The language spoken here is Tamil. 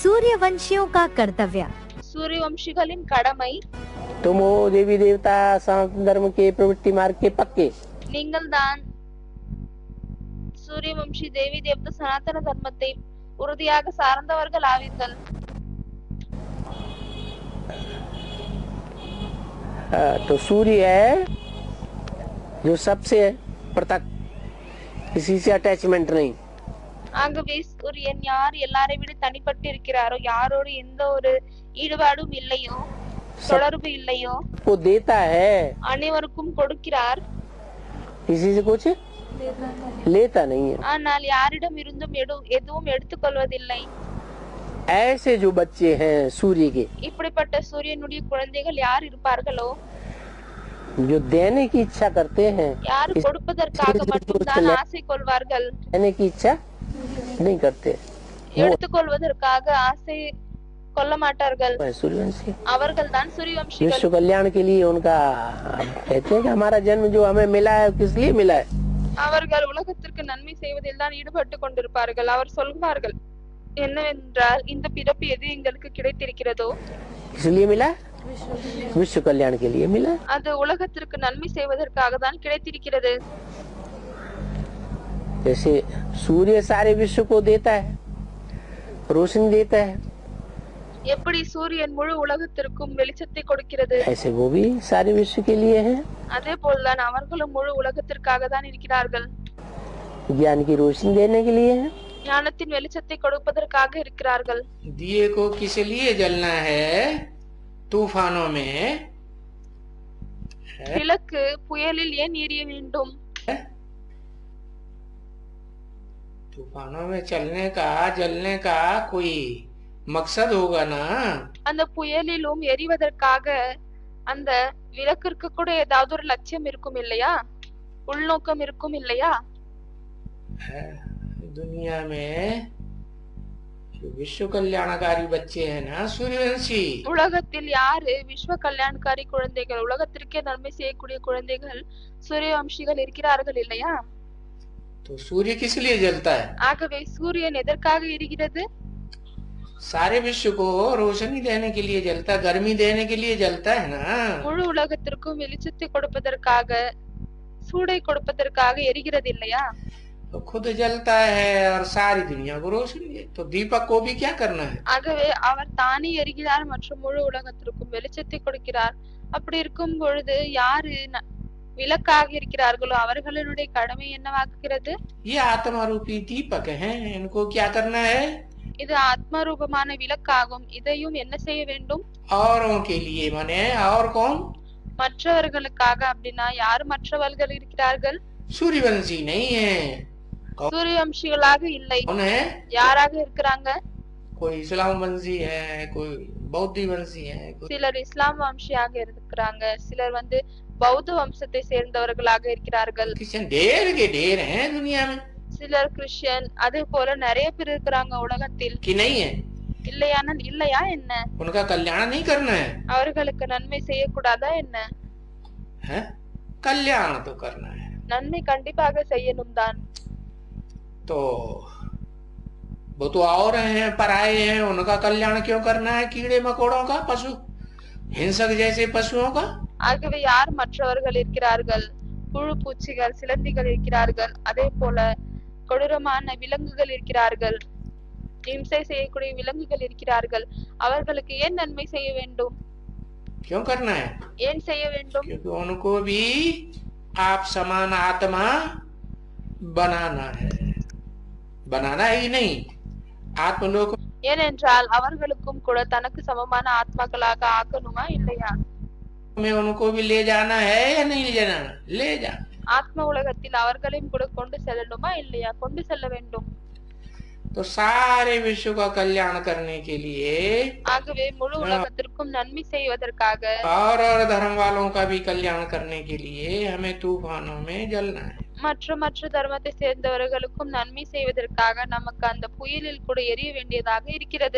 सूर्यवंशियों का कर्तव्य। சூரியவம்சிகளின் கடமை. तुम हो देवी देवता सनातन धर्म के प्रवृत्ति मार्ग के पक्के। நீங்கள் தான் சூரியவம்சி தேவி தேவத சனாதன தர்மத்தை உறுதியாக சார்ந்தவர்கள் ஆவீர்கள். तो सूर्य है जो सबसे पृथक, किसी से अटैचमेंट नहीं। ஆகவே சூரியன் யார் எல்லாரை விட தனிப்பட்டு இருக்கிறாரோ, யாரோடு எந்த ஒரு ஈடுபாடும் இல்லையோ, தொடர்பு இல்லையோ, वो देता है, அனைவருக்கும் கொடுக்கிறார். किसी से कुछ लेता नहीं है। ஆனால் யாரிடம் இருந்தும் எதுவும் எடுத்துக்கொள்வதில்லை. ऐसे जो बच्चे हैं सूर्य के, இப்படிப்பட்ட சூரியனுடைய குழந்தைகள் யார் இருப்பார்களோ, जो देने की इच्छा करते हैं, யார் கொடுப்பதற்காக மட்டும்தான் ஆசை கொள்வார்கள், देने की इच्छा नहीं करते, எடுத்துக்கொள்வதற்காக ஆசை கொள்ள மாட்டார்கள், सूर्यवंशी। அவர்கள் தான் சூரியவம்சிகள். विश्व कल्याण के लिए उनका कहते हैं कि हमारा जन्म जो हमें मिला है किस लिए मिला है। அவர்கள் உலகத்திற்கு நன்மை செய்வதில் தான் ஈடுபட்டு கொண்டிருப்பார்கள். அவர் சொல்வார்கள் என்னவென்றால், இந்த பிறப்பு எது எங்களுக்கு கிடைத்திருக்கிறதோ इसलिए मिला, विश्व कल्याण के लिए मिला। அது உலகத்திற்கு நன்மை செய்வதற்காக தான் கிடைத்திருக்கிறது. जैसे सूर्य सारे विश्व को देता है, रोशनी देता है, எப்படி சூரியன் முழு உலகத்திற்கும் வெளிச்சத்தை கொடுக்கிறது, ऐसे वो भी सारे विश्व के लिए है। அதே போல்தான் அவர்களும் முழு உலகத்திற்காக தான் இருக்கிறார்கள். ज्ञान की रोशनी देने के लिए है, ஞானத்தின் வெளிச்சத்தை கொடுப்பதற்காக இருக்கிறார்கள். दिए को किस लिए जलना है? तूफानों में விளக்கு புயலில் ஏன் எரிய வேண்டும்? तूफानों में चलने का जलने का कोई मकसद होगा ना। அந்த புயலிலும் எரிவதற்காக அந்த விளக்கிற்கு கூட ஏதாவது ஒரு லட்சியம் இருக்கும் இல்லையா, உள்நோக்கம் இருக்கும் இல்லையா? दुनिया में जो विश्व कल्याणकारी बच्चे हैं ना, सूर्यवंशी, உலகத்தில் யாரு விஸ்வ கல்யாணக்காரி குழந்தைகள், உலகத்திற்கே நன்மை செய்யக்கூடிய குழந்தைகள் சூரியவம்சிகள் இருக்கிறார்கள் இல்லையா? तो सूर्य किस लिए जलता है? ஆகவே சூரியன் எதற்காக எரிகிறது? सारे विश्व को रोशनी देने के लिए जलता है, गर्मी देने के लिए जलता है ना। முழு உலகத்திற்கும் வெளிச்சத்தை கொடுப்பதற்காக, சூடை கொடுப்பதற்காக எரிகிறது இல்லையா? तो खुद जलता है और सारी दुनिया को रोशनी दे, तो दीपक को भी क्या करना है? ஆகவே அவர் தானே எரிகிறார் மற்றும் முழு உலகத்திற்கும் வெளிச்சத்தை கொடுக்கிறார். அப்படி இருக்கும் பொழுது யாரு விளக்காக இருக்கிறார்களோ அவர்களுடைய கடமை என்னவாகிறது? ये आत्मा रूपी दीपक हैं, इनको क्या करना है? இது ஆத்ம ரூபமான விளக்காகும். இதையும் என்ன செய்ய வேண்டும்? औरों के लिए माने, और कौन? மற்றவர்களுக்காக. அப்படின்னா யார் மற்றவர்கள் இருக்கிறார்கள்? सूर्यवंशी नहीं है। சூரியவம்சிகளாக இல்லை. कौन है? யாராக இருக்கிறாங்க? कोई इस्लाम वंशी है, कोई बौद्ध वंशी है, சிலர் இஸ்லாம் வம்சியாக இருக்கிறாங்க, சிலர் பௌத்த வம்சத்தை சேர்ந்தவர்களாக இருக்கிறார்கள், क्रिश्चियन ढेर के ढेर हैं दुनिया में, சிலர் கிறிஸ்டியன். அதே போல நிறைய பேர் இருக்கிறாங்க உலகத்தில். कि नहीं है? இல்லையா என்ன? उनका कल्याण नहीं करना है? அவர்களுக்கு நன்மை செய்யக்கூடாதா என்ன? है? कल्याण तो करना है। நன்மை கண்டிப்பாக செய்யணும் தான். तो वो तो और हैं, पराये हैं, उनका कल्याण क्यों करना है? कीड़े मकोड़ों का, पशु हिंसक जैसे पशुओं का। ஆகவே யார் மற்றவர்கள் இருக்கிறார்கள்? புழு பூச்சிகள், சிலந்திகள் இருக்கிறார்கள். அதே போல கொடூரமான விலங்குகள் இருக்கிறார்கள், இம்சை செய்யக்கூடிய விலங்குகள் இருக்கிறார்கள். அவர்களுக்கு ஏன் நன்மை செய்ய வேண்டும்? क्यों करना है? ஏன் செய்ய வேண்டும்? क्योंकि उनको भी आप समान आत्मा बनाना है। बनाना ही नहीं, आत्मलोक ஏனென்றால் அவர்களுக்கும் கூட தனக்கு சமமான ஆத்மாக்களாக ஆக்கணுமா இல்லையா? में उनको भी ले जाना है या नहीं ले जाना? ले जाना। ஆத்ம உலகத்தில் அவர்களையும் கூட கொண்டு செல்லணுமா இல்லையா? கொண்டு செல்ல வேண்டும். तो सारे विश्व का कल्याण करने के लिए ஆகவே முழு உலகத்திற்கும் நன்மை செய்வதற்காக, और धर्म वालों का भी कल्याण करने के लिए हमें तूफानों में जलना है। மற்ற தர்மத்தை சேர்ந்தவர்களுக்கும் நன்மை செய்வதற்காக நமக்கு அந்த புயலில் கூட எரிய வேண்டியதாக இருக்கிறது.